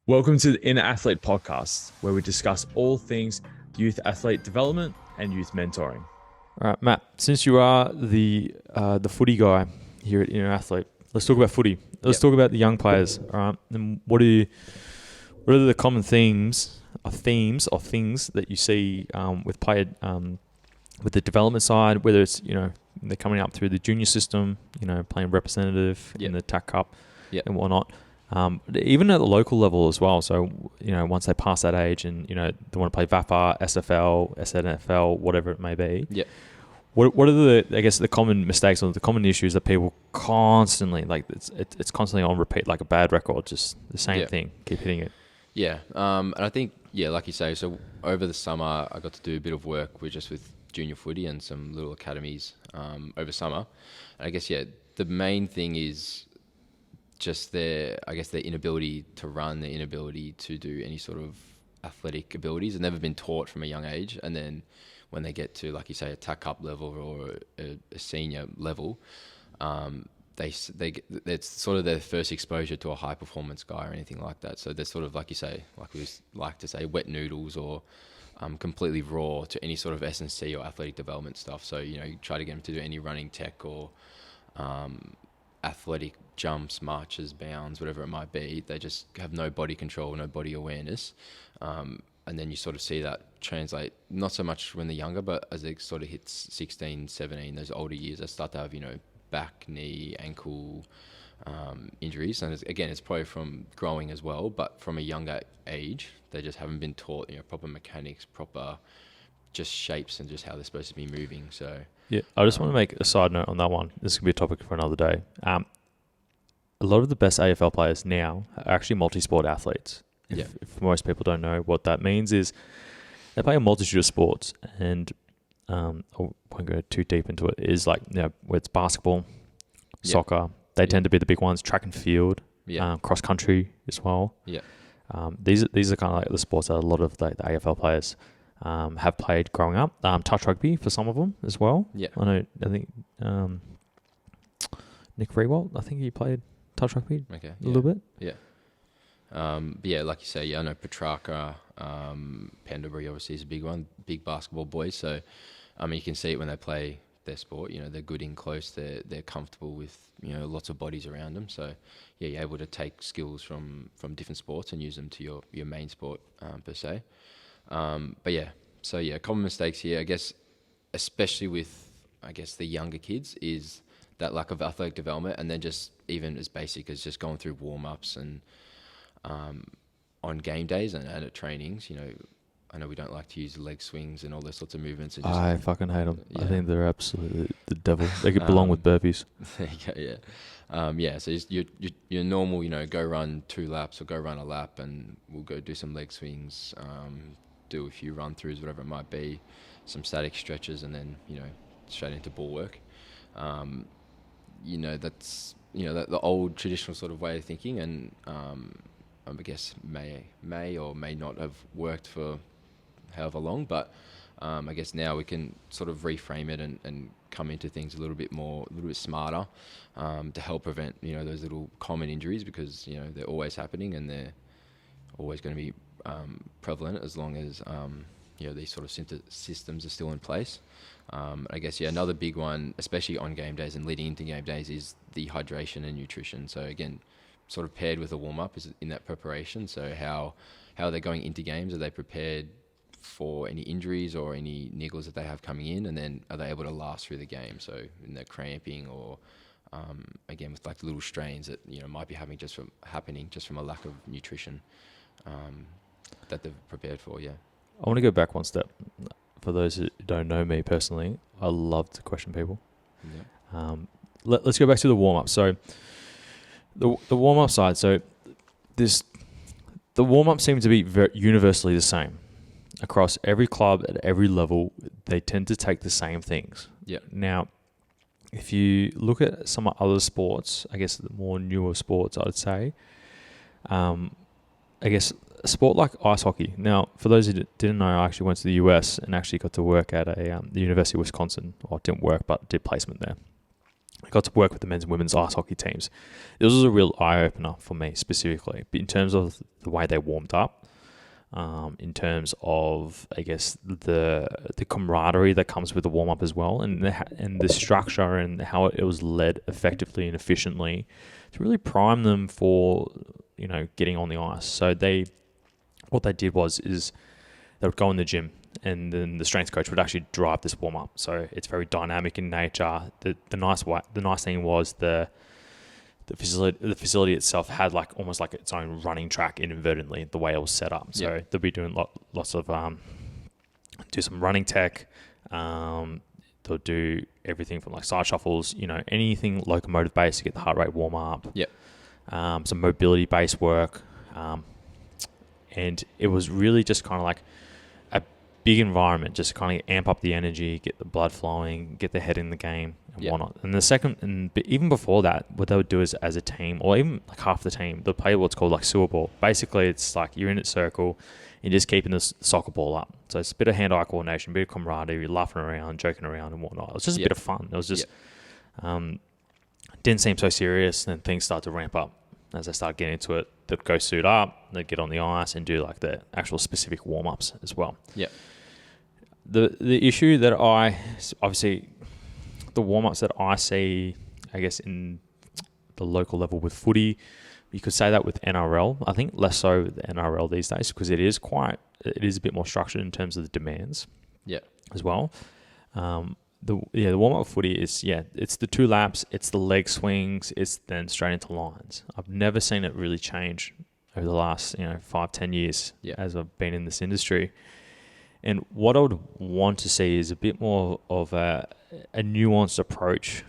Welcome to the Inner Athlete Podcast, where we discuss all things youth athlete development and youth mentoring. All right, Matt, since you are the footy guy here at Inner Athlete, let's talk about footy. Let's talk about the young players. All right, and what are the common themes or things that you see with with the development side, whether it's they're coming up through the junior system, playing representative in the TAC Cup and whatnot. Even at the local level as well. So, once they pass that age and, they want to play VAFA, SFL, SNFL, whatever it may be. Yeah. What are the common mistakes or the common issues that people constantly, it's constantly on repeat, like a bad record, just the same thing, keep hitting it. Yeah. And I think, like you say, so over the summer, I got to do a bit of work with junior footy and some little academies over summer. And I guess, the main thing is just their inability to run, their inability to do any sort of athletic abilities, and never been taught from a young age. And then when they get to, like you say, a TAC Cup level or a senior level, it's sort of their first exposure to a high performance guy or anything like that. So they're sort of, like you say, like we like to say, wet noodles or completely raw to any sort of S&C or athletic development stuff. So, you try to get them to do any running tech or athletic jumps, marches, bounds, whatever it might be. They just have no body control, no body awareness. And then you sort of see that translate, not so much when they're younger, but as they sort of hit 16, 17, those older years, they start to have, back, knee, ankle injuries. And it's probably from growing as well, but from a younger age, they just haven't been taught, proper mechanics, proper just shapes and just how they're supposed to be moving. So yeah, I just want to make a side note on that one. This could be a topic for another day. A lot of the best AFL players now are actually multi-sport athletes. If most people don't know what that means, is they play a multitude of sports, and I won't go too deep into it. Is like where it's basketball, soccer. They tend to be the big ones. Track and field, cross country as well. Yeah, these are kind of like the sports that a lot of the AFL players have played growing up. Touch rugby for some of them as well. Yeah, I think Nick Rewalt, I think he played touch rugby a little bit. Yeah. Like you say, I know Petrarca, Pendlebury obviously is a big one, big basketball boys. So, you can see it when they play their sport. They're good in close. They're comfortable with lots of bodies around them. So, you're able to take skills from different sports and use them to your main sport per se. Common mistakes here, I guess, especially with the younger kids, is that lack of athletic development, and then just even as basic as just going through warm-ups and on game days and at trainings. I know we don't like to use leg swings and all those sorts of movements. And I fucking hate them. Yeah. I think they're absolutely the devil. They could belong with burpees. So your normal, go run 2 laps or go run a lap, and we'll go do some leg swings, do a few run-throughs, whatever it might be, some static stretches, and then, straight into ball work. That's the old traditional sort of way of thinking, and I guess may or may not have worked for however long, but I guess now we can sort of reframe it and come into things a little bit smarter to help prevent those little common injuries, because they're always happening and they're always going to be prevalent as long as these sort of systems are still in place. I guess another big one, especially on game days and leading into game days, is the hydration and nutrition. So again, sort of paired with a warm-up is in that preparation. So how are they going into games? Are they prepared for any injuries or any niggles that they have coming in? And then are they able to last through the game? So in their cramping or again with like little strains that might be happening just from a lack of nutrition that they've prepared for. Yeah. I want to go back one step. For those who don't know me personally, I love to question people. Yeah. Let's go back to the warm-up. So the warm-up side. So the warm-up seems to be very universally the same across every club at every level. They tend to take the same things. Yeah. Now, if you look at some other sports, I guess the more newer sports, I'd say, I guess a sport like ice hockey. Now, for those who didn't know, I actually went to the US and actually got to work at the University of Wisconsin. Well, it didn't work, but did placement there. I got to work with the men's and women's ice hockey teams. This was a real eye-opener for me specifically, in terms of the way they warmed up, in terms of, I guess, the camaraderie that comes with the warm-up as well, and the structure and how it was led effectively and efficiently to really prime them for, getting on the ice. So what they did is they would go in the gym, and then the strength coach would actually drive this warm up. So it's very dynamic in nature. The nice thing was the facility itself had almost like its own running track inadvertently, the way it was set up. So they'll be doing lots of do some running tech. They'll do everything from side shuffles, anything locomotive based to get the heart rate warm up. Some mobility based work, and it was really just kind of like a big environment, just kind of amp up the energy, get the blood flowing, get the head in the game and whatnot. And even before that, what they would do is, as a team, or even half the team, they'll play what's called sewer ball. Basically, it's you're in a circle, you're just keeping the soccer ball up. So it's a bit of hand-eye coordination, a bit of camaraderie, laughing around, joking around and whatnot. It was just a bit of fun. It was just, didn't seem so serious, and then things started to ramp up. As I started getting into it, they'd go suit up, they'd get on the ice and do the actual specific warm-ups as well. The issue that obviously, the warm-ups that I see, I guess, in the local level with footy, you could say that with NRL. I think less so with the NRL these days, because it is a bit more structured in terms of the demands. As well. The warm-up footy is, it's the 2 laps, it's the leg swings, it's then straight into lines. I've never seen it really change over the last 5-10 years as I've been in this industry. And what I would want to see is a bit more of a nuanced approach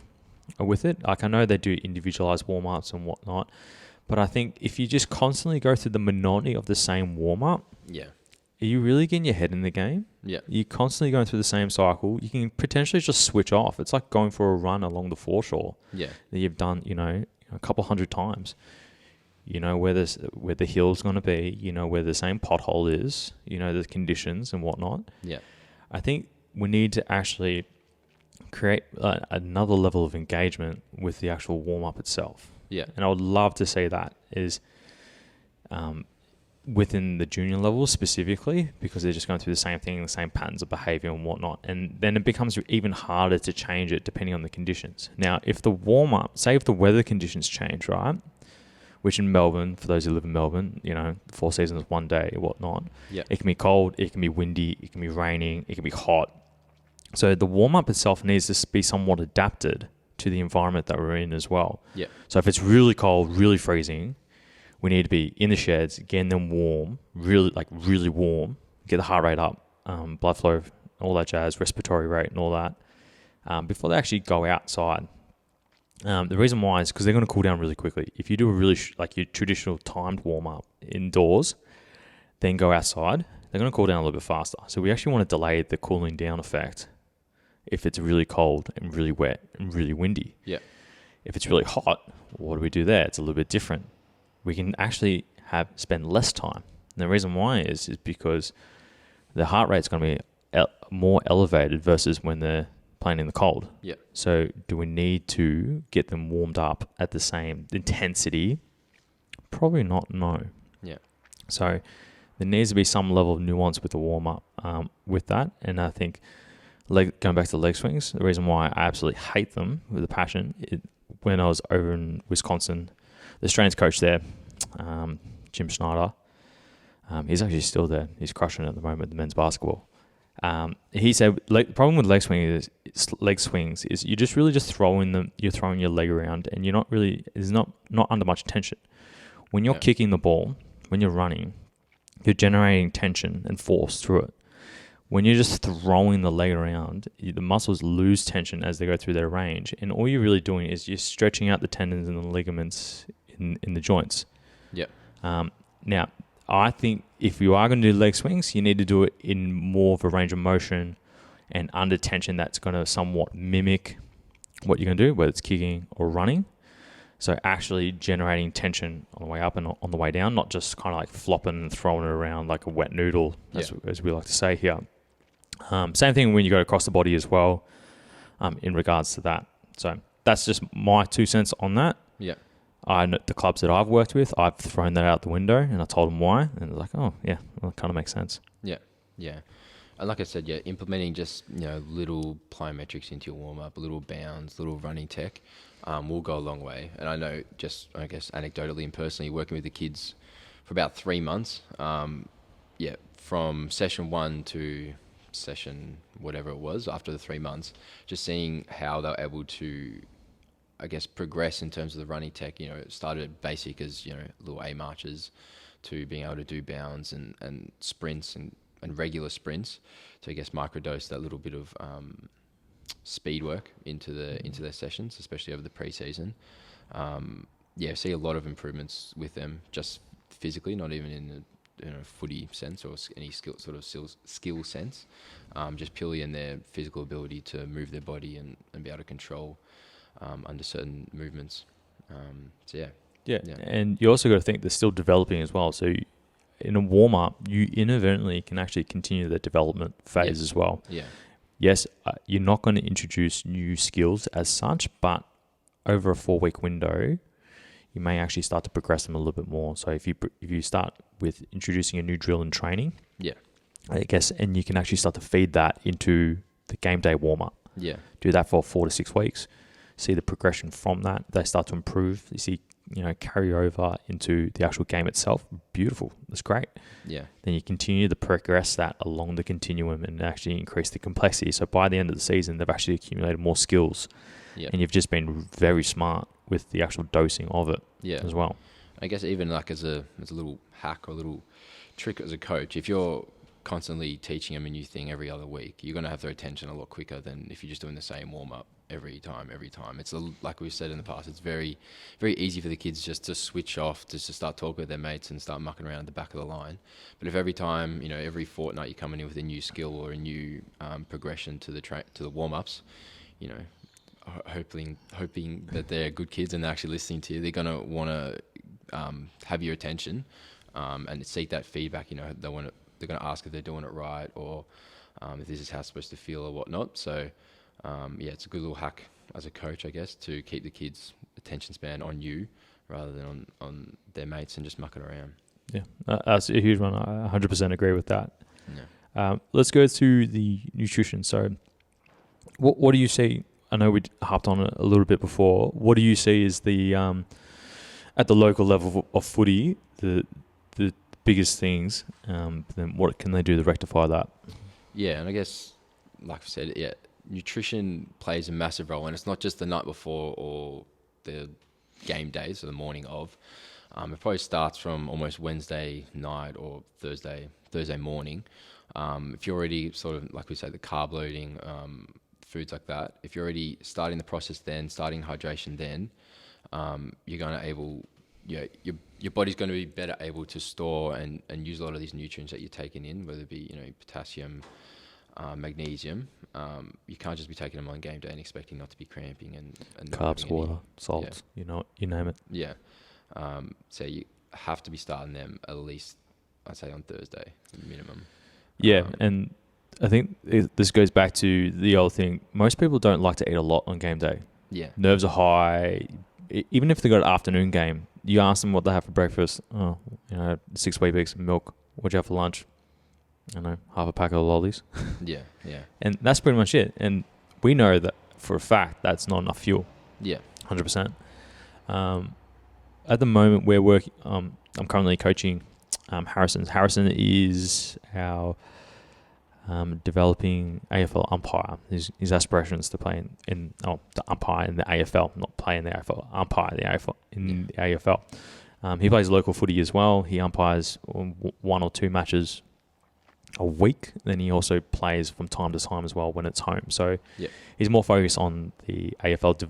with it. I know they do individualized warm-ups and whatnot, but I think if you just constantly go through the monotony of the same warm-up, are you really getting your head in the game? You're constantly going through the same cycle. You can potentially just switch off. It's like going for a run along the foreshore that you've done, a couple hundred times. You know where the hill's going to be. You know where the same pothole is. You know the conditions and whatnot. I think we need to actually create another level of engagement with the actual warm-up itself. And I would love to see that is within the junior level specifically, because they're just going through the same thing, the same patterns of behavior and whatnot. And then it becomes even harder to change it depending on the conditions. Now, if the warm-up, say if the weather conditions change, right? Which in Melbourne, for those who live in Melbourne, 4 seasons, 1 day or whatnot. It can be cold, it can be windy, it can be raining, it can be hot. So the warm-up itself needs to be somewhat adapted to the environment that we're in as well. So if it's really cold, really freezing, we need to be in the sheds, getting them warm, really warm, get the heart rate up, blood flow, all that jazz, respiratory rate and all that, before they actually go outside. The reason why is because they're going to cool down really quickly. If you do a really your traditional timed warm-up indoors, then go outside, they're going to cool down a little bit faster. So we actually want to delay the cooling down effect if it's really cold and really wet and really windy. If it's really hot, what do we do there? It's a little bit different. We can actually spend less time. And the reason why is because the heart rate's going to be more elevated versus when they're playing in the cold. So do we need to get them warmed up at the same intensity? Probably not, no. So there needs to be some level of nuance with the warm-up with that. And I think going back to the leg swings, the reason why I absolutely hate them with a passion, when I was over in Wisconsin, the strength coach there, Jim Schneider, he's actually still there. He's crushing it at the moment, the men's basketball. He said the problem with leg swings is you just really you're throwing your leg around, and you're not under much tension. When you're kicking the ball, when you're running, you're generating tension and force through it. When you're just throwing the leg around, the muscles lose tension as they go through their range, and all you're really doing is you're stretching out the tendons and the ligaments in the joints. Now, I think if you are going to do leg swings, you need to do it in more of a range of motion and under tension that's going to somewhat mimic what you're going to do, whether it's kicking or running. So actually generating tension on the way up and on the way down, not just kind of flopping and throwing it around like a wet noodle, as we like to say here. Same thing when you go across the body as well, in regards to that. So that's just my 2 cents on that. Yeah. I know the clubs that I've worked with, I've thrown that out the window and I told them why, and they're like, oh yeah, well, it kind of makes sense. Yeah. Yeah. And like I said, yeah, implementing just, little plyometrics into your warm-up, little bounds, little running tech, will go a long way. And I know, just, I guess, anecdotally and personally, working with the kids for about 3 months, from session 1 to session whatever it was after the 3 months, just seeing how they're able to, I guess, progress in terms of the running tech. It started basic as, little A marches to being able to do bounds and sprints and regular sprints to, I guess, microdose that little bit of speed work into their sessions, especially over the preseason. See a lot of improvements with them just physically, not even in a footy sense or any skill sense, just purely in their physical ability to move their body and be able to control under certain movements. Yeah, and you also got to think they're still developing as well. So in a warm-up, you inadvertently can actually continue the development phase as well. Yeah. Yes, you're not going to introduce new skills as such, but over a 4-week window, you may actually start to progress them a little bit more. So if you start with introducing a new drill and training, I guess, and you can actually start to feed that into the game day warm-up. Yeah. Do that for 4 to 6 weeks. See the progression from that. They start to improve. You see, carry over into the actual game itself. Beautiful. That's great. Yeah. Then you continue to progress that along the continuum and actually increase the complexity. So by the end of the season, they've actually accumulated more skills. Yeah. And you've just been very smart with the actual dosing of it as well. I guess even like as a little hack or a little trick as a coach, if you're constantly teaching them a new thing every other week, you're going to have their attention a lot quicker than if you're just doing the same warm-up every time. It's like we've said in the past, it's very, very easy for the kids just to switch off, just to start talking with their mates and start mucking around at the back of the line. But if every time, every fortnight you're coming in with a new skill or a new progression to the warm-ups, hoping that they're good kids and they're actually listening to you, they're going to want to have your attention and seek that feedback. They're going to ask if they're doing it right or if this is how it's supposed to feel or whatnot. So it's a good little hack as a coach, I guess, to keep the kids' attention span on you rather than on their mates and just mucking around. Yeah, that's a huge one. I 100% agree with that. Yeah. Let's go to the nutrition. So what do you see? I know we harped on it a little bit before. What do you see is the at the local level of footy, the biggest things? Then what can they do to rectify that? Yeah, and I guess, like I said, nutrition plays a massive role, and it's not just the night before or the game day, so the morning of. It probably starts from almost Wednesday night or Thursday morning. If you're already sort of, like we say, the carb loading, foods like that, if you're already starting the process then, starting hydration then, you're going to your body's going to be better able to store and use a lot of these nutrients that you're taking in, whether it be, potassium, magnesium. You can't just be taking them on game day and expecting not to be cramping and Carbs, water, salts, you name it. Yeah. So you have to be starting them at least, I'd say, on Thursday minimum. Yeah, and I think this goes back to the old thing. Most people don't like to eat a lot on game day. Yeah. Nerves are high. Even if they got an afternoon game, you ask them what they have for breakfast. 6 Weet-Bix, milk. What'd you have for lunch? I don't know, half a pack of lollies. Yeah. And that's pretty much it. And we know that for a fact that's not enough fuel. Yeah. 100%. At the moment, we're working. I'm currently coaching Harrison. Harrison is our developing AFL umpire. His aspirations to play to umpire in the AFL, not play in the AFL, umpire the AFL in the AFL. He plays local footy as well. He umpires 1 or 2 matches a week. Then he also plays from time to time as well when it's home. So he's more focused on the AFL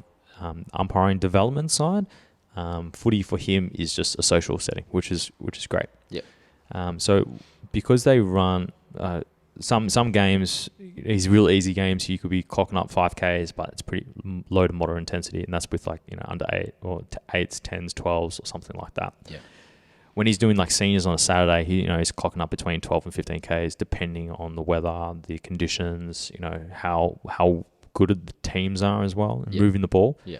umpiring development side. Footy for him is just a social setting, which is great. Yeah. So because they run some games, these real easy games, you could be clocking up 5Ks, but it's pretty low to moderate intensity, and that's with under 8 or 8s, 10s, 12s, or something like that. Yeah. When he's doing seniors on a Saturday, he's clocking up between 12 and 15Ks, depending on the weather, the conditions, how good the teams are as well and Yeah. moving the ball. Yeah.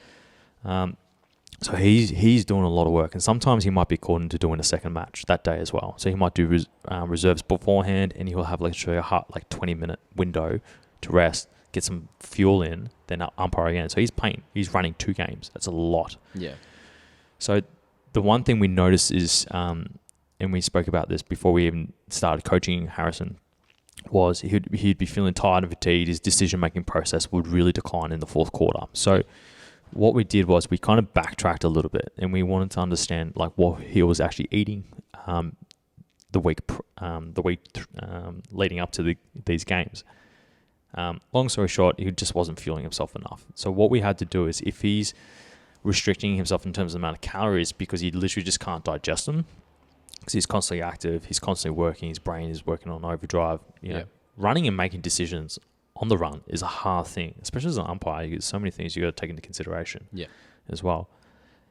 So he's doing a lot of work, and sometimes he might be called into doing a second match that day as well. So he might do reserves beforehand, and he'll have literally a 20-minute window to rest, get some fuel in, then umpire again. So he's running 2 games. That's a lot. Yeah. So the one thing we noticed is, and we spoke about this before we even started coaching Harrison, was he'd be feeling tired and fatigued. His decision-making process would really decline in the fourth quarter. So what we did was we kind of backtracked a little bit, and we wanted to understand like what he was actually eating the week leading up to these games. Long story short, he just wasn't fueling himself enough. So what we had to do is, if he's restricting himself in terms of the amount of calories because he literally just can't digest them, because he's constantly active, he's constantly working, his brain is working on overdrive. You know, running and making decisions on the run is a hard thing, especially as an umpire. There's so many things you got to take into consideration as well.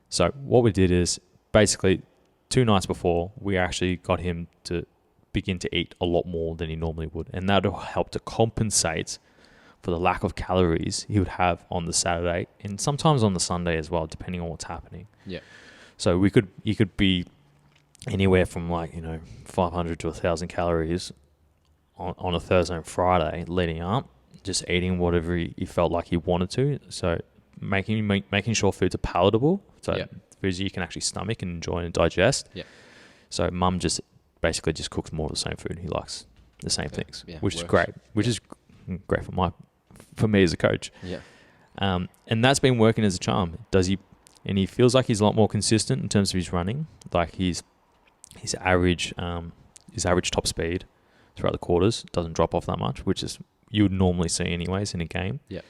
So what we did is basically 2 nights before, we actually got him to begin to eat a lot more than he normally would, and that'll help to compensate for the lack of calories he would have on the Saturday and sometimes on the Sunday as well, depending on what's happening. Yeah. So you could be anywhere from 500 to 1,000 calories on a Thursday and Friday leading up, just eating whatever he felt like he wanted to. So making sure foods are palatable, so foods you can actually stomach and enjoy and digest. Yeah. So mum just basically just cooks more of the same food. He likes the same things, which is great. Which is great for me as a coach. Yeah. And that's been working as a charm. And he feels like he's a lot more consistent in terms of his running. Like his average top speed throughout the quarters doesn't drop off that much, which is you would normally see anyways in a game. Yeah.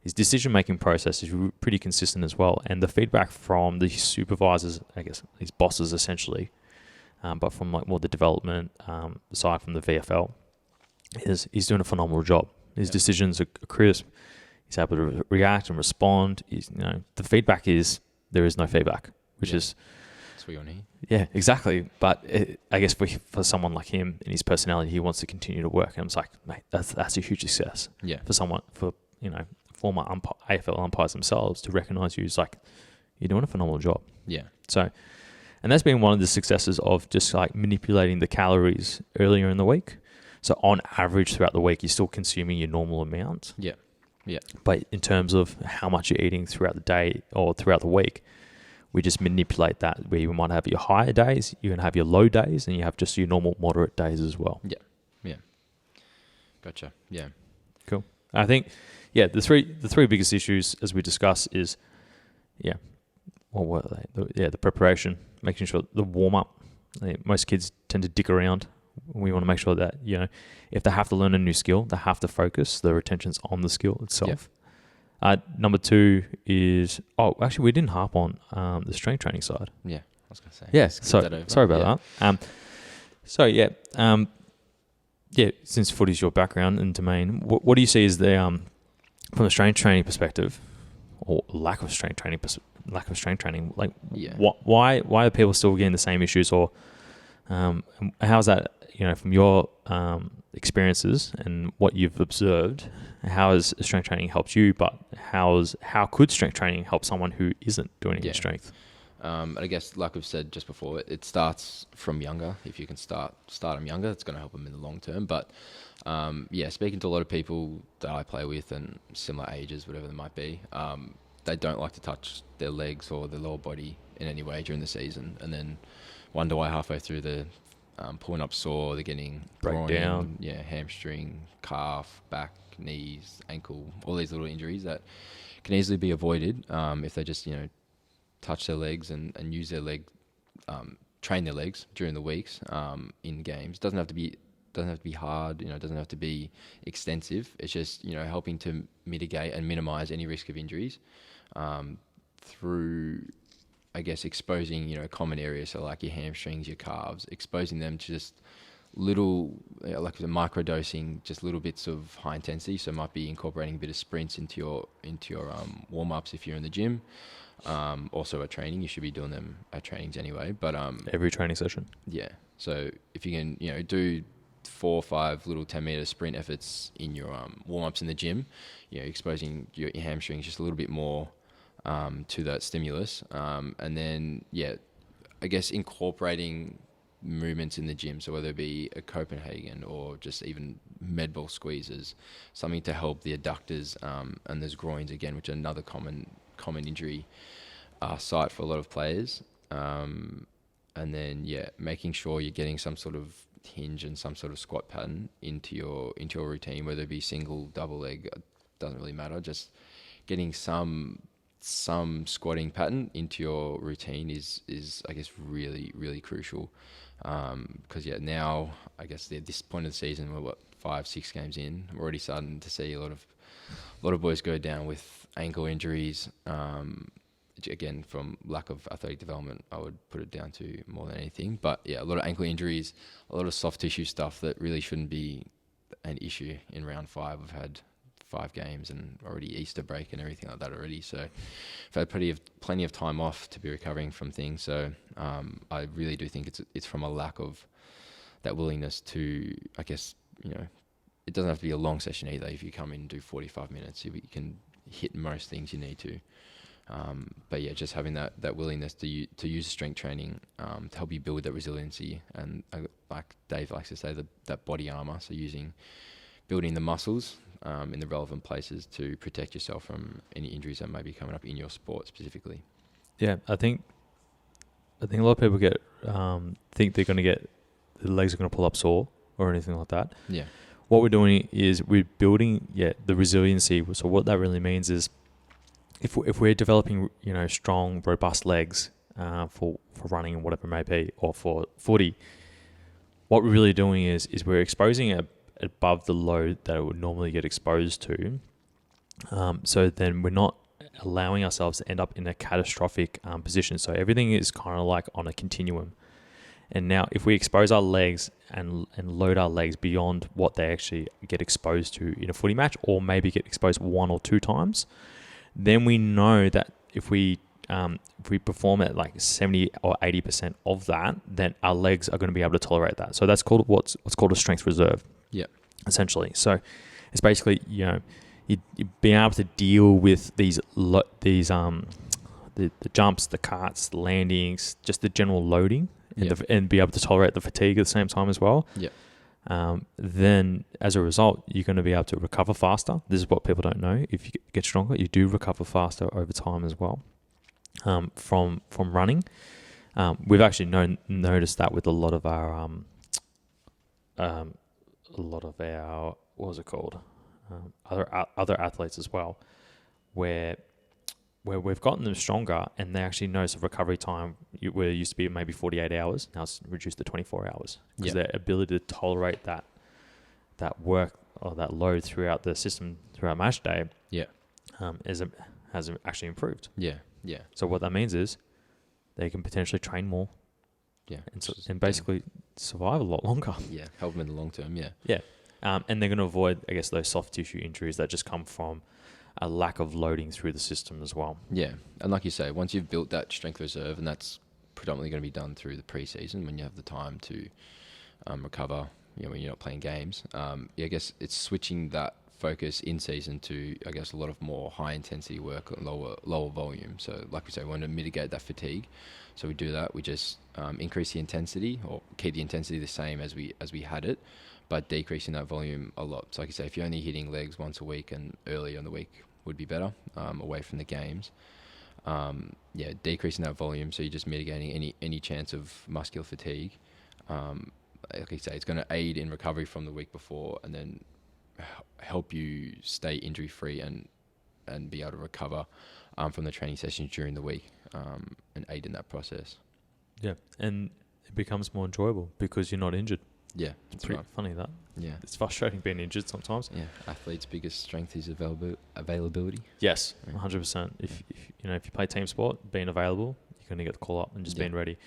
His decision-making process is pretty consistent as well. And the feedback from the supervisors, I guess, his bosses essentially, but from more the development side from the VFL, is he's doing a phenomenal job. His decisions are crisp. He's able to react and respond. The feedback is there is no feedback, which is... That's what you want to hear. Yeah, exactly. But I guess for someone like him and his personality, he wants to continue to work. And I'm like, mate, that's a huge success. Yeah. For former AFL umpires themselves to recognise you as like, you're doing a phenomenal job. Yeah. So, and that's been one of the successes of just like manipulating the calories earlier in the week. So on average throughout the week, you're still consuming your normal amount. Yeah. Yeah. But in terms of how much you're eating throughout the day or throughout the week, we just manipulate that where you might have your higher days, you're going to have your low days, and you have just your normal moderate days as well. Yeah. Yeah. Gotcha. Yeah. Cool. I think, the three biggest issues as we discuss is, what were they? The preparation, making sure the warm up. Most kids tend to dick around. We want to make sure that, if they have to learn a new skill, they have to focus. The retention's on the skill itself. Yeah. Number 2 is, actually we didn't harp on the strength training side. Yeah, I was going to say. Yeah, sorry about that. Since footy's your background and domain, what do you see as the from a strength training perspective, or lack of strength training, why are people still getting the same issues, or how's that, from your experiences and what you've observed, how has strength training helped you, but how could strength training help someone who isn't doing any strength? I guess, like we've said just before, it starts from younger. If you can start them younger, it's going to help them in the long term. But speaking to a lot of people that I play with and similar ages, whatever they might be, they don't like to touch their legs or their lower body in any way during the season, and then wonder why halfway through they're pulling up sore, they're getting breakdown, hamstring, calf, back, knees, ankle, all these little injuries that can easily be avoided if they just touch their legs and use their train their legs during the weeks in games. Doesn't have to be hard, doesn't have to be extensive. It's just helping to mitigate and minimize any risk of injuries through, I guess, exposing common areas, so like your hamstrings, your calves, exposing them to just little, like micro-dosing, just little bits of high intensity. So it might be incorporating a bit of sprints into your warm-ups if you're in the gym. Also at training, you should be doing them at trainings anyway. But every training session. Yeah. So if you can, do 4 or 5 little 10-meter sprint efforts in your warm-ups in the gym, exposing your hamstrings just a little bit more to that stimulus. And then, I guess incorporating movements in the gym, so whether it be a Copenhagen or just even med ball squeezes, something to help the adductors and those groins again, which are another common injury site for a lot of players. And then making sure you're getting some sort of hinge and some sort of squat pattern into your routine, whether it be single, double leg, doesn't really matter. Just getting some squatting pattern into your routine is I guess really, really crucial. Because now I guess at this point of the season, we're 5-6 games in, we're already starting to see a lot of boys go down with ankle injuries. Again, from lack of athletic development, I would put it down to more than anything. But a lot of ankle injuries, a lot of soft tissue stuff that really shouldn't be an issue in round 5. We've had 5 games and already Easter break and everything like that already. So I've had plenty of time off to be recovering from things. So I really do think it's from a lack of that willingness to, I guess, it doesn't have to be a long session either. If you come in and do 45 minutes, you can hit most things you need to. But just having that willingness to use strength training to help you build that resiliency, and like Dave likes to say, that body armor. So building the muscles in the relevant places to protect yourself from any injuries that may be coming up in your sport specifically. Yeah, I think a lot of people think they're going to get the legs are going to pull up sore or anything like that. Yeah. What we're doing is we're building the resiliency. So what that really means is, if we're developing, strong, robust legs for running and whatever it may be, or for footy, what we're really doing is we're exposing it above the load that it would normally get exposed to. So then we're not allowing ourselves to end up in a catastrophic position. So everything is kind of like on a continuum. And now if we expose our legs and load our legs beyond what they actually get exposed to in a footy match, or maybe get exposed 1 or 2 times, then we know that if we perform at like 70 or 80% of that, then our legs are going to be able to tolerate that. So that's called what's called a strength reserve. Yeah. Essentially. So it's basically, you being able to deal with the jumps, the carts, the landings, just the general loading, and be able to tolerate the fatigue at the same time as well. Yeah. Then as a result, you're going to be able to recover faster. This is what people don't know. If you get stronger, you do recover faster over time as well. From running, we've actually noticed that with a lot of our what was it called, other athletes as well, where we've gotten them stronger, and they actually notice a recovery time where it used to be maybe 48 hours. Now it's reduced to 24 hours because their ability to tolerate that work or that load throughout the system throughout match day has actually improved. Yeah. Yeah. So what that means is they can potentially train more. Yeah. And basically survive a lot longer. Yeah. Help them in the long term. Yeah. Yeah. And they're going to avoid, I guess, those soft tissue injuries that just come from a lack of loading through the system as well. Yeah. And like you say, once you've built that strength reserve, and that's predominantly going to be done through the pre-season when you have the time to recover, when you're not playing games. I guess it's switching that focus in season to, I guess, a lot of more high intensity work and lower volume. So like we say, we want to mitigate that fatigue. So we do that. We just increase the intensity, or keep the intensity the same as we had it, but decreasing that volume a lot. So like I say, if you're only hitting legs once a week, and early in the week would be better, away from the games. Decreasing that volume, so you're just mitigating any chance of muscular fatigue. Like I say, it's going to aid in recovery from the week before, and then help you stay injury free and be able to recover from the training sessions during the week, and aid in that process. Yeah, and it becomes more enjoyable because you're not injured. Yeah, it's pretty funny that. Yeah, it's frustrating being injured sometimes. Yeah, athletes' biggest strength is availability. Yes, 100%. If you play team sport, being available, you're going to get the call up and just being ready.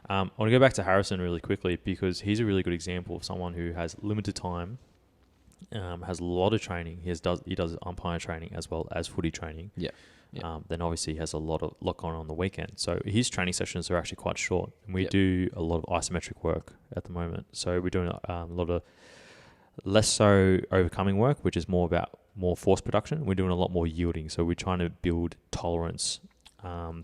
I want to go back to Harrison really quickly, because he's a really good example of someone who has limited time has a lot of training. He does umpire training as well as footy training. Yeah. Yeah. Then obviously he has a lot going on the weekend. So his training sessions are actually quite short. And we Yeah. do a lot of isometric work at the moment. So we're doing a lot of less so overcoming work, which is more force production. We're doing a lot more yielding. So we're trying to build tolerance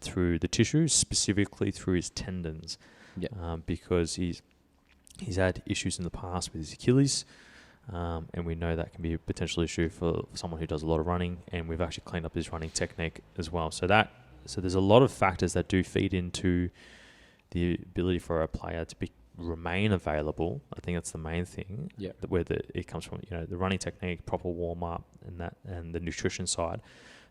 through the tissues, specifically through his tendons. Yeah. Because he's had issues in the past with his Achilles. And we know that can be a potential issue for someone who does a lot of running, and we've actually cleaned up his running technique as well. So there's a lot of factors that do feed into the ability for a player to remain available. I think that's the main thing. Yeah. It comes from, the running technique, proper warm up, and the nutrition side.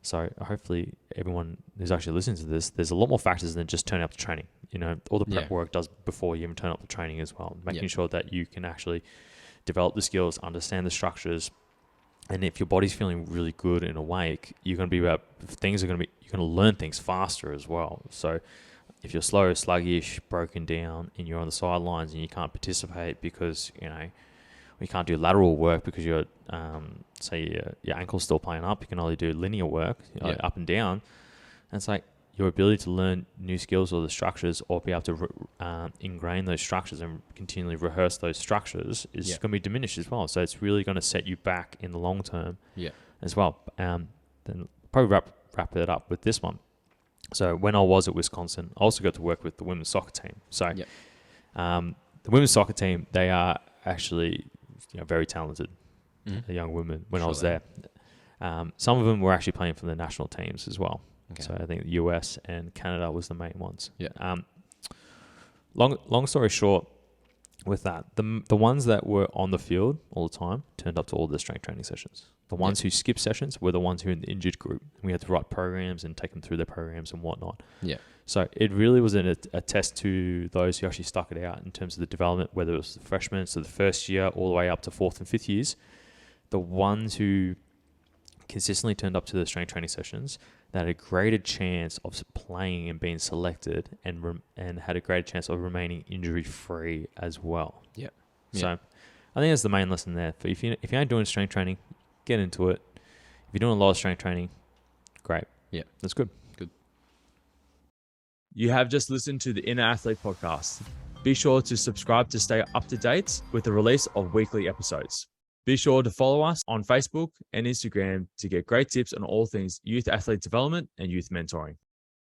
So hopefully everyone who's actually listening to this, there's a lot more factors than just turning up to training. All the prep work does before you even turn up to training as well, making sure that you can actually develop the skills, understand the structures, and if your body's feeling really good and awake, you're going to to learn things faster as well. So if you're slow, sluggish, broken down, and you're on the sidelines and you can't participate because we can't do lateral work because your ankle's still playing up, you can only do linear work, up and down. And it's like your ability to learn new skills or the structures, or be able to ingrain those structures and continually rehearse those structures is going to be diminished as well. So it's really going to set you back in the long term as well. Then probably wrap it up with this one. So when I was at Wisconsin, I also got to work with the women's soccer team. So the women's soccer team, they are actually very talented young women when I was there. Some of them were actually playing for the national teams as well. Okay. So I think the US and Canada was the main ones. Yeah. Long story short, with that, the ones that were on the field all the time turned up to all the strength training sessions. The ones who skipped sessions were the ones who were in the injured group. We had to write programs and take them through their programs and whatnot. Yeah. So it really was a test to those who actually stuck it out in terms of the development, whether it was the freshmen, so the first year all the way up to fourth and fifth years. The ones who consistently turned up to the strength training sessions, that had a greater chance of playing and being selected, and had a greater chance of remaining injury-free as well. Yeah. So I think that's the main lesson there. If you aren't doing strength training, get into it. If you're doing a lot of strength training, great. Yeah. That's good. Good. You have just listened to the Inner Athlete podcast. Be sure to subscribe to stay up to date with the release of weekly episodes. Be sure to follow us on Facebook and Instagram to get great tips on all things youth athlete development and youth mentoring.